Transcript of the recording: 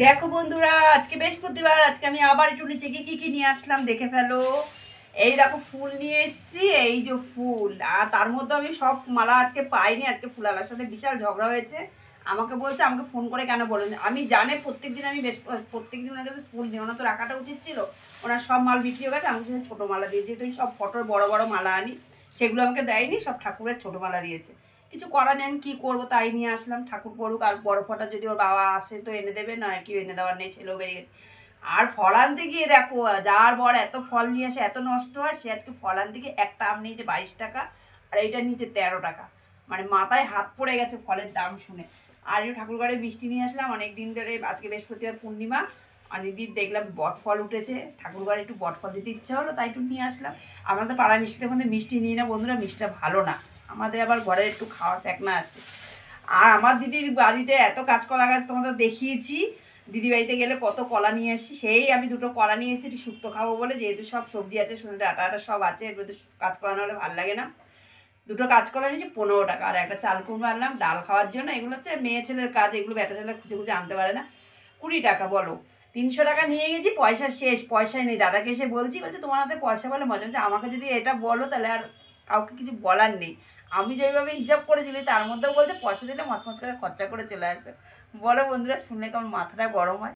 দেখো বন্ধুরা, আজকে বৃহস্পতিবার। আজকে আমি আবার একটু নিচে গিয়ে কি নিয়ে আসলাম দেখে ফেলো। এই দেখো ফুল নিয়ে এসেছি, এই যে ফুল। আর তার মধ্যে আমি সব মালা আজকে পাইনি। আজকে ফুলালার সাথে বিশাল ঝগড়া হয়েছে। আমাকে বলছে আমাকে ফোন করে কেন বলেন। আমি জানে প্রত্যেকদিন আমি প্রত্যেকদিন ওনার কাছে ফুল দিই, ওনার তো রাখাটা উচিত ছিল। ওনার সব মাল বিক্রি হয়ে গেছে, আমাকে ছোটো মালা দিয়ে, যেহেতু আমি সব ফটোর বড় বড় মালা আনি, সেগুলো আমাকে দেয়নি, সব ঠাকুরের ছোটো মালা দিয়েছে। কিছু করার নেই, কী করবো, তাই নিয়ে আসলাম। ঠাকুর পড়ুক, আর বড় ফটা যদি ওর বাবা আসে তো এনে দেবে, না কেউ এনে দেওয়ার নেই, ছেলেও বেরিয়ে গেছে। আর ফল আনতে গিয়ে দেখো, যার বর এত ফল নিয়ে আসে, এত নষ্ট হয়। সে আজকে ফল আনতে গিয়ে একটা আম নিয়েছে 22 টাকা, আর এইটা নিচে 13 টাকা। মানে মাথায় হাত পড়ে গেছে ফলের দাম শুনে। আর একটু ঠাকুর ঘরে মিষ্টি নিয়ে আসলাম, অনেক দিন ধরে। আজকে বৃহস্পতিবার পূর্ণিমা, অনেকদিন দেখলাম বট ফল উঠেছে, ঠাকুর ঘরে একটু বট ফল দিতে ইচ্ছা হলো, তাই একটু নিয়ে আসলাম। আমাদের পাড়া মিষ্টিতে মধ্যে মিষ্টি নিই না বন্ধুরা, মিষ্টিটা ভালো না। আমাদের আবার ঘরে একটু খাওয়ার ফ্যাকনা আছে। আর আমার দিদির বাড়িতে এত কাঁচকলা গাছ তোমাদের দেখিয়েছি। দিদি বাড়িতে গেলে কত কলা নিয়ে আসি। সেই আমি দুটো কলা নিয়ে এসেছি একটু শুক্তো খাবো বলে, যেহেতু সব সবজি আছে, শুনে আটা আটা সব আছে, এর মধ্যে কাঁচকলা না হলে ভালো লাগে না। দুটো কাঁচকলা নিয়েছি 15 টাকা, আর একটা চাল কুমড়ো আনলাম ডাল খাওয়ার জন্য। এগুলো হচ্ছে মেয়ে ছেলের কাজ, এগুলো বেটা ছেলে খুঁজে খুঁজে আনতে পারে না। 20 টাকা বলো। 300 টাকা নিয়ে গেছি, পয়সা শেষ, পয়সাই নেই। দাদাকে এসে বলছি, বলছে তোমার হাতে পয়সা বলে মজা হচ্ছে। আমাকে যদি এটা বলো তাহলে আর কাউকে কিছু বলার নেই। আমি যেইভাবে হিসাব করেছিলি তার মধ্যেও বলছে পয়সা দিলে মচমচ করে খরচা করে চলে আসে। বলো বন্ধুরা, শুনলে কেমন মাথাটা গরম হয়।